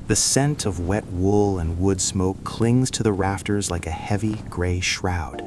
The scent of wet wool and wood smoke clings to the rafters like a heavy gray shroud,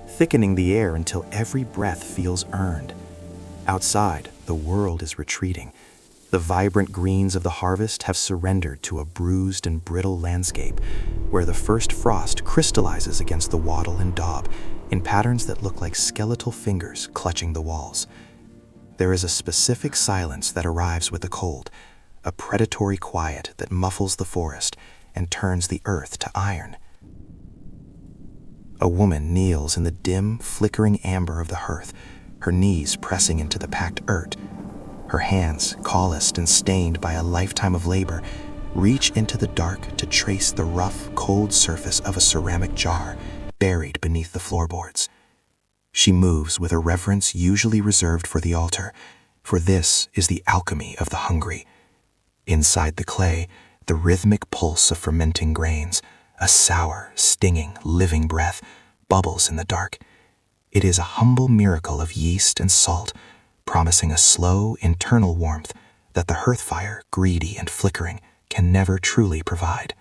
thickening the air until every breath feels earned. Outside, the world is retreating. The vibrant greens of the harvest have surrendered to a bruised and brittle landscape, where the first frost crystallizes against the wattle and daub in patterns that look like skeletal fingers clutching the walls. There is a specific silence that arrives with the cold, a predatory quiet that muffles the forest and turns the earth to iron. A woman kneels in the dim, flickering amber of the hearth, her knees pressing into the packed earth. Her hands, calloused and stained by a lifetime of labor, reach into the dark to trace the rough, cold surface of a ceramic jar buried beneath the floorboards. She moves with a reverence usually reserved for the altar, for this is the alchemy of the hungry. Inside the clay, the rhythmic pulse of fermenting grains, a sour, stinging, living breath, bubbles in the dark. It is a humble miracle of yeast and salt, promising a slow, internal warmth that the hearth fire, greedy and flickering, can never truly provide.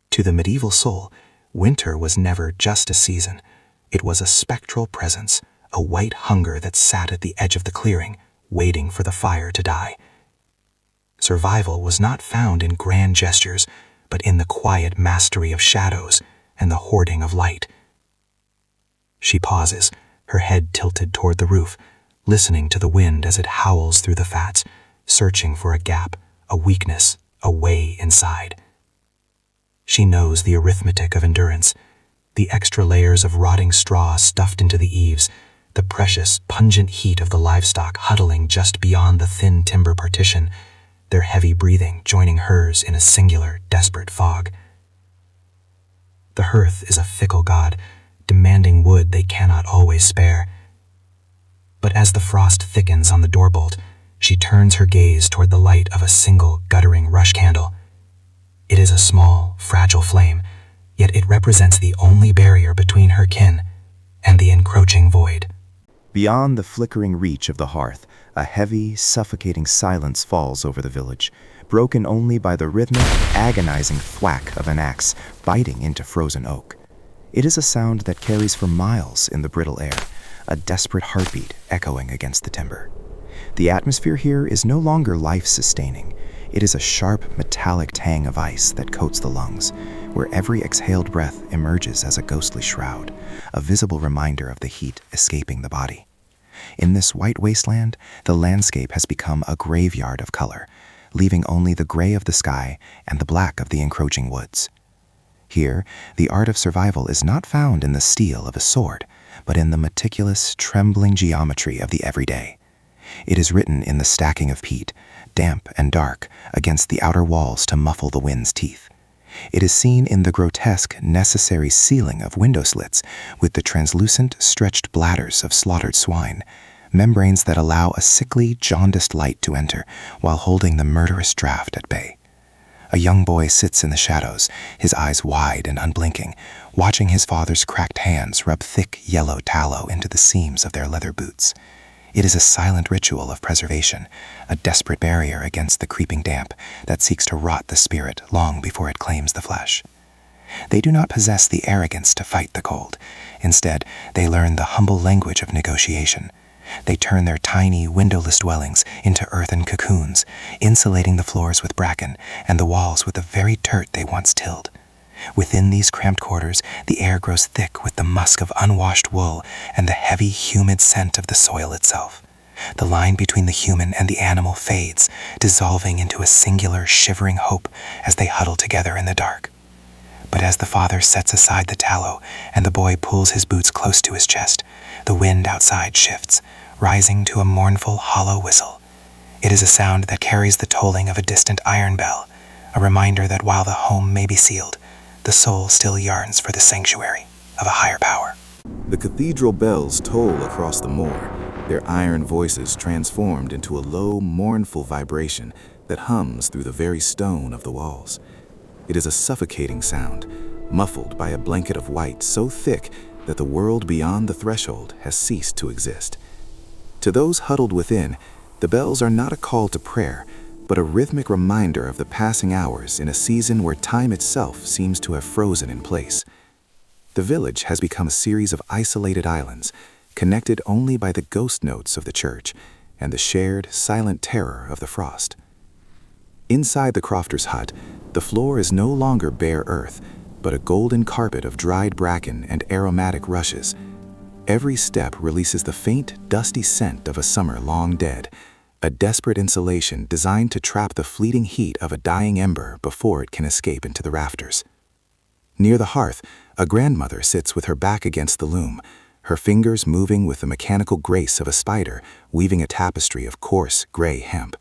To the medieval soul, winter was never just a season. It was a spectral presence, a white hunger that sat at the edge of the clearing, waiting for the fire to die. Survival was not found in grand gestures, but in the quiet mastery of shadows and the hoarding of light. She pauses, her head tilted toward the roof, listening to the wind as it howls through the fats, searching for a gap, a weakness, a way inside. She knows the arithmetic of endurance, the extra layers of rotting straw stuffed into the eaves, the precious, pungent heat of the livestock huddling just beyond the thin timber partition, their heavy breathing joining hers in a singular, desperate fog. The hearth is a fickle god, demanding wood they cannot always spare. But as the frost thickens on the doorbolt, she turns her gaze toward the light of a single, guttering rush candle. It is a small, fragile flame, yet it represents the only barrier between her kin and the encroaching void. Beyond the flickering reach of the hearth, a heavy, suffocating silence falls over the village, broken only by the rhythmic, agonizing thwack of an axe biting into frozen oak. It is a sound that carries for miles in the brittle air, a desperate heartbeat echoing against the timber. The atmosphere here is no longer life-sustaining. It is a sharp, metallic tang of ice that coats the lungs, where every exhaled breath emerges as a ghostly shroud, a visible reminder of the heat escaping the body. In this white wasteland, the landscape has become a graveyard of color, leaving only the gray of the sky and the black of the encroaching woods. Here, the art of survival is not found in the steel of a sword, but in the meticulous, trembling geometry of the everyday. It is written in the stacking of peat, damp and dark, against the outer walls to muffle the wind's teeth. It is seen in the grotesque, necessary sealing of window slits with the translucent, stretched bladders of slaughtered swine, membranes that allow a sickly, jaundiced light to enter while holding the murderous draft at bay. A young boy sits in the shadows, his eyes wide and unblinking, watching his father's cracked hands rub thick, yellow tallow into the seams of their leather boots. It is a silent ritual of preservation, a desperate barrier against the creeping damp that seeks to rot the spirit long before it claims the flesh. They do not possess the arrogance to fight the cold. Instead, they learn the humble language of negotiation. They turn their tiny, windowless dwellings into earthen cocoons, insulating the floors with bracken and the walls with the very dirt they once tilled. Within these cramped quarters, the air grows thick with the musk of unwashed wool and the heavy, humid scent of the soil itself. The line between the human and the animal fades, dissolving into a singular, shivering hope as they huddle together in the dark. But as the father sets aside the tallow and the boy pulls his boots close to his chest, the wind outside shifts, rising to a mournful, hollow whistle. It is a sound that carries the tolling of a distant iron bell, a reminder that while the home may be sealed, the soul still yearns for the sanctuary of a higher power. The cathedral bells toll across the moor, their iron voices transformed into a low, mournful vibration that hums through the very stone of the walls. It is a suffocating sound, muffled by a blanket of white so thick that the world beyond the threshold has ceased to exist. To those huddled within, the bells are not a call to prayer, but a rhythmic reminder of the passing hours in a season where time itself seems to have frozen in place. The village has become a series of isolated islands, connected only by the ghost notes of the church and the shared, silent terror of the frost. Inside the crofter's hut, the floor is no longer bare earth, but a golden carpet of dried bracken and aromatic rushes. Every step releases the faint, dusty scent of a summer long dead, a desperate insulation designed to trap the fleeting heat of a dying ember before it can escape into the rafters. Near the hearth, a grandmother sits with her back against the loom, her fingers moving with the mechanical grace of a spider weaving a tapestry of coarse, gray hemp.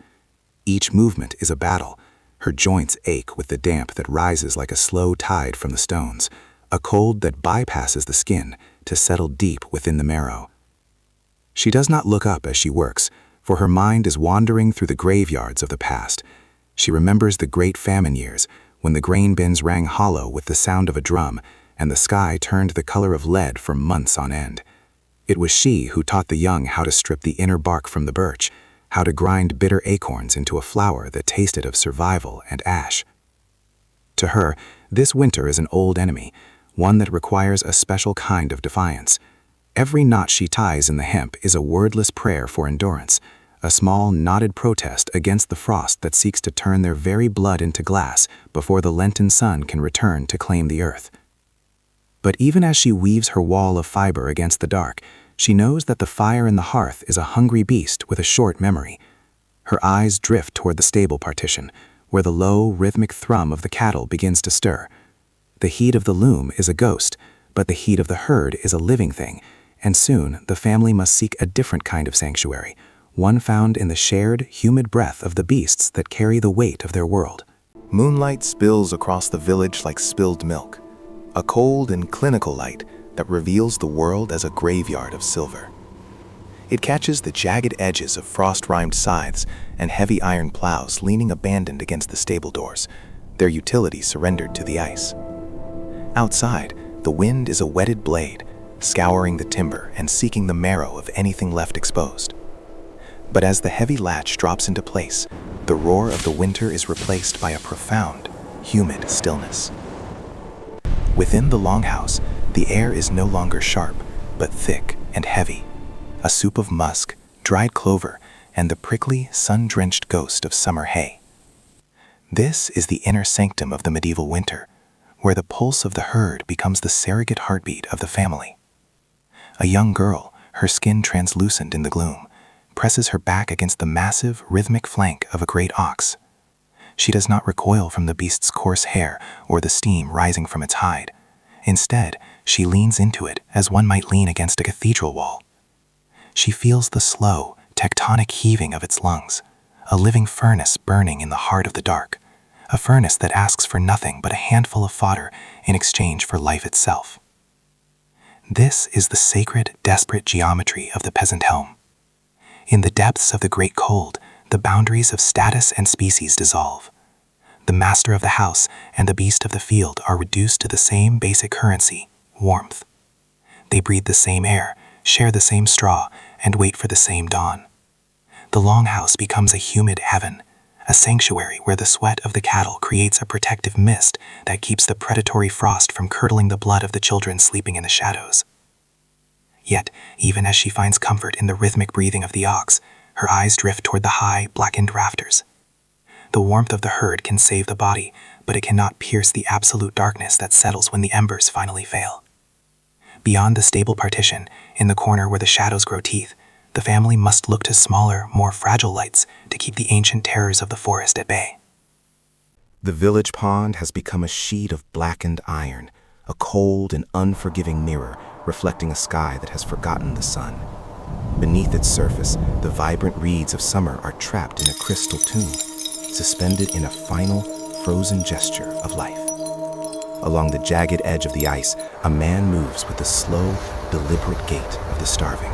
Each movement is a battle. Her joints ache with the damp that rises like a slow tide from the stones, a cold that bypasses the skin to settle deep within the marrow. She does not look up as she works, for her mind is wandering through the graveyards of the past. She remembers the great famine years, when the grain bins rang hollow with the sound of a drum, and the sky turned the color of lead for months on end. It was she who taught the young how to strip the inner bark from the birch, how to grind bitter acorns into a flour that tasted of survival and ash. To her, this winter is an old enemy, one that requires a special kind of defiance. Every knot she ties in the hemp is a wordless prayer for endurance, a small, knotted protest against the frost that seeks to turn their very blood into glass before the Lenten sun can return to claim the earth. But even as she weaves her wall of fiber against the dark, she knows that the fire in the hearth is a hungry beast with a short memory. Her eyes drift toward the stable partition, where the low, rhythmic thrum of the cattle begins to stir. The heat of the loom is a ghost, but the heat of the herd is a living thing, and soon the family must seek a different kind of sanctuary, one found in the shared, humid breath of the beasts that carry the weight of their world. Moonlight spills across the village like spilled milk, a cold and clinical light that reveals the world as a graveyard of silver. It catches the jagged edges of frost-rimed scythes and heavy iron plows leaning abandoned against the stable doors, their utility surrendered to the ice. Outside, the wind is a whetted blade, scouring the timber and seeking the marrow of anything left exposed. But as the heavy latch drops into place, the roar of the winter is replaced by a profound, humid stillness. Within the longhouse, the air is no longer sharp, but thick and heavy, a soup of musk, dried clover, and the prickly, sun-drenched ghost of summer hay. This is the inner sanctum of the medieval winter, where the pulse of the herd becomes the surrogate heartbeat of the family. A young girl, her skin translucent in the gloom, presses her back against the massive, rhythmic flank of a great ox. She does not recoil from the beast's coarse hair or the steam rising from its hide. Instead, she leans into it as one might lean against a cathedral wall. She feels the slow, tectonic heaving of its lungs, a living furnace burning in the heart of the dark, a furnace that asks for nothing but a handful of fodder in exchange for life itself. This is the sacred, desperate geometry of the peasant helm. In the depths of the great cold, the boundaries of status and species dissolve. The master of the house and the beast of the field are reduced to the same basic currency, warmth. They breathe the same air, share the same straw, and wait for the same dawn. The longhouse becomes a humid heaven, a sanctuary where the sweat of the cattle creates a protective mist that keeps the predatory frost from curdling the blood of the children sleeping in the shadows. Yet, even as she finds comfort in the rhythmic breathing of the ox, her eyes drift toward the high, blackened rafters. The warmth of the herd can save the body, but it cannot pierce the absolute darkness that settles when the embers finally fail. Beyond the stable partition, in the corner where the shadows grow teeth, the family must look to smaller, more fragile lights to keep the ancient terrors of the forest at bay. The village pond has become a sheet of blackened iron, a cold and unforgiving mirror reflecting a sky that has forgotten the sun. Beneath its surface, the vibrant reeds of summer are trapped in a crystal tomb, suspended in a final, frozen gesture of life. Along the jagged edge of the ice, a man moves with the slow, deliberate gait of the starving.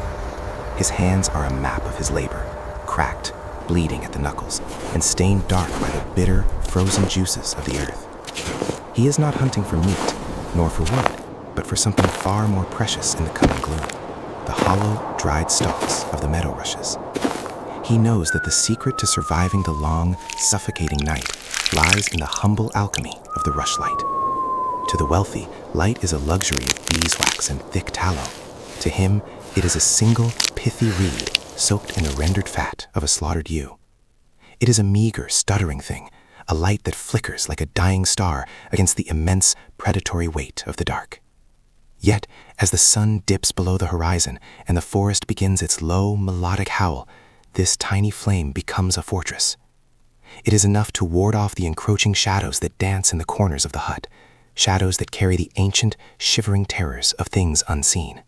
His hands are a map of his labor, cracked, bleeding at the knuckles, and stained dark by the bitter, frozen juices of the earth. He is not hunting for meat, nor for wood, but for something far more precious in the coming gloom, the hollow, dried stalks of the meadow rushes. He knows that the secret to surviving the long, suffocating night lies in the humble alchemy of the rushlight. To the wealthy, light is a luxury of beeswax and thick tallow. To him, it is a single, pithy reed soaked in the rendered fat of a slaughtered ewe. It is a meager, stuttering thing, a light that flickers like a dying star against the immense, predatory weight of the dark. Yet, as the sun dips below the horizon and the forest begins its low, melodic howl, this tiny flame becomes a fortress. It is enough to ward off the encroaching shadows that dance in the corners of the hut, shadows that carry the ancient, shivering terrors of things unseen.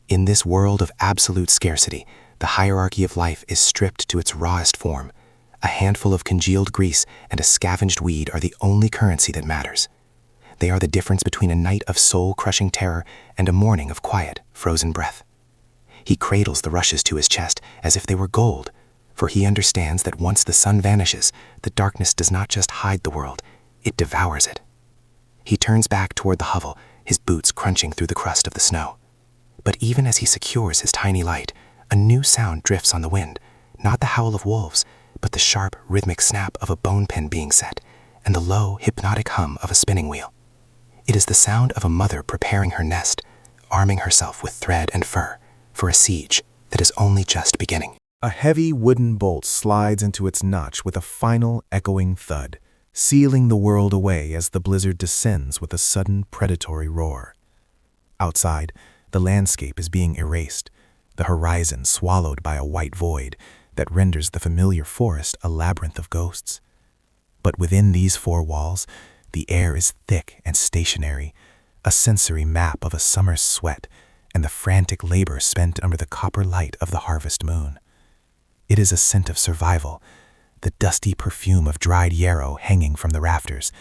In this world of absolute scarcity, the hierarchy of life is stripped to its rawest form. A handful of congealed grease and a scavenged weed are the only currency that matters. They are the difference between a night of soul-crushing terror and a morning of quiet, frozen breath. He cradles the rushes to his chest as if they were gold, for he understands that once the sun vanishes, the darkness does not just hide the world, it devours it. He turns back toward the hovel, his boots crunching through the crust of the snow. But even as he secures his tiny light, a new sound drifts on the wind, not the howl of wolves, but the sharp, rhythmic snap of a bone pen being set, and the low, hypnotic hum of a spinning wheel. It is the sound of a mother preparing her nest, arming herself with thread and fur, for a siege that is only just beginning. A heavy wooden bolt slides into its notch with a final, echoing thud, sealing the world away as the blizzard descends with a sudden predatory roar. Outside, the landscape is being erased, the horizon swallowed by a white void that renders the familiar forest a labyrinth of ghosts. But within these four walls, the air is thick and stationary, a sensory map of a summer's sweat and the frantic labor spent under the copper light of the harvest moon. It is a scent of survival, the dusty perfume of dried yarrow hanging from the rafters,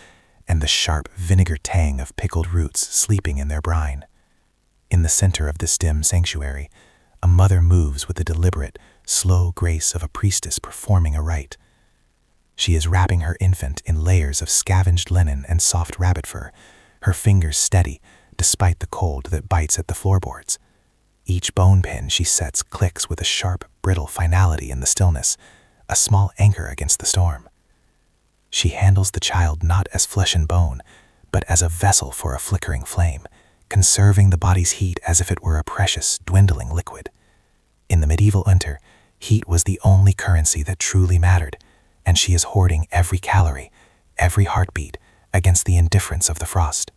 and the sharp vinegar tang of pickled roots sleeping in their brine. In the center of this dim sanctuary, a mother moves with the deliberate, slow grace of a priestess performing a rite. She is wrapping her infant in layers of scavenged linen and soft rabbit fur, her fingers steady despite the cold that bites at the floorboards. Each bone pin she sets clicks with a sharp, brittle finality in the stillness, a small anchor against the storm. She handles the child not as flesh and bone, but as a vessel for a flickering flame, conserving the body's heat as if it were a precious, dwindling liquid. In the medieval winter, heat was the only currency that truly mattered, and she is hoarding every calorie, every heartbeat, against the indifference of the frost.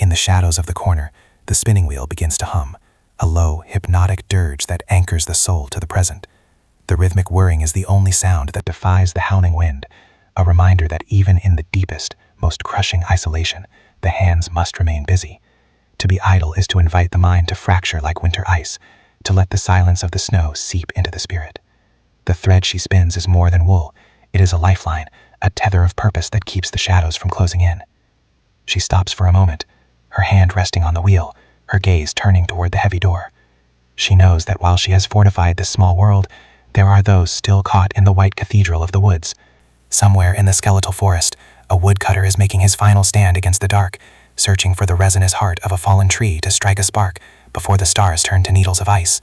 In the shadows of the corner, the spinning wheel begins to hum, a low, hypnotic dirge that anchors the soul to the present. The rhythmic whirring is the only sound that defies the howling wind, a reminder that even in the deepest, most crushing isolation, the hands must remain busy. To be idle is to invite the mind to fracture like winter ice, to let the silence of the snow seep into the spirit. The thread she spins is more than wool. It is a lifeline, a tether of purpose that keeps the shadows from closing in. She stops for a moment, her hand resting on the wheel, her gaze turning toward the heavy door. She knows that while she has fortified this small world, there are those still caught in the white cathedral of the woods. Somewhere in the skeletal forest, a woodcutter is making his final stand against the dark, searching for the resinous heart of a fallen tree to strike a spark before the stars turn to needles of ice.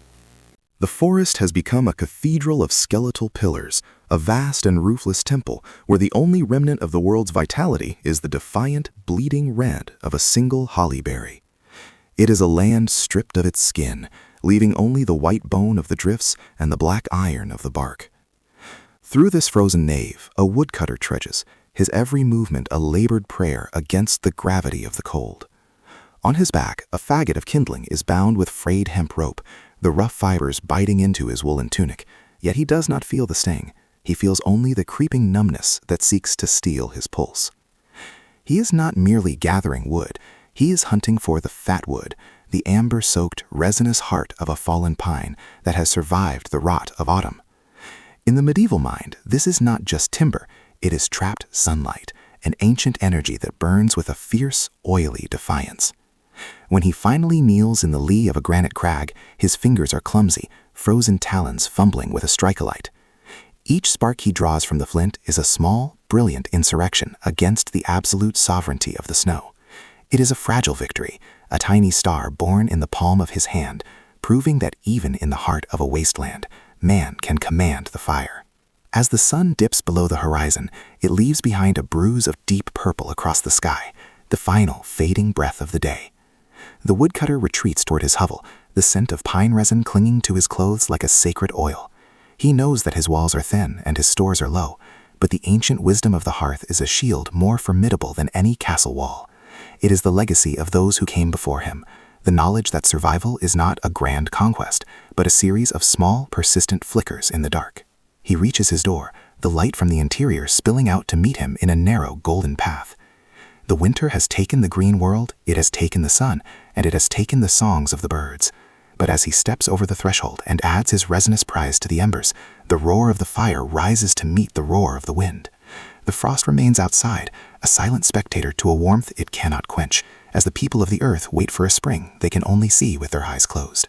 The forest has become a cathedral of skeletal pillars, a vast and roofless temple where the only remnant of the world's vitality is the defiant, bleeding red of a single holly berry. It is a land stripped of its skin, leaving only the white bone of the drifts and the black iron of the bark. Through this frozen nave, a woodcutter trudges, his every movement a labored prayer against the gravity of the cold. On his back, a faggot of kindling is bound with frayed hemp rope, the rough fibers biting into his woolen tunic, yet he does not feel the sting. He feels only the creeping numbness that seeks to steal his pulse. He is not merely gathering wood, he is hunting for the fat wood, the amber-soaked, resinous heart of a fallen pine that has survived the rot of autumn. In the medieval mind, this is not just timber, it is trapped sunlight, an ancient energy that burns with a fierce, oily defiance. When he finally kneels in the lee of a granite crag, his fingers are clumsy, frozen talons fumbling with a strike-a-light. Each spark he draws from the flint is a small, brilliant insurrection against the absolute sovereignty of the snow. It is a fragile victory, a tiny star born in the palm of his hand, proving that even in the heart of a wasteland, man can command the fire. As the sun dips below the horizon, it leaves behind a bruise of deep purple across the sky, the final fading breath of the day. The woodcutter retreats toward his hovel, the scent of pine resin clinging to his clothes like a sacred oil. He knows that his walls are thin and his stores are low, but the ancient wisdom of the hearth is a shield more formidable than any castle wall. It is the legacy of those who came before him, the knowledge that survival is not a grand conquest, but a series of small, persistent flickers in the dark. He reaches his door, the light from the interior spilling out to meet him in a narrow golden path. The winter has taken the green world, it has taken the sun, and it has taken the songs of the birds. But as he steps over the threshold and adds his resinous prize to the embers, the roar of the fire rises to meet the roar of the wind. The frost remains outside, a silent spectator to a warmth it cannot quench, as the people of the earth wait for a spring they can only see with their eyes closed.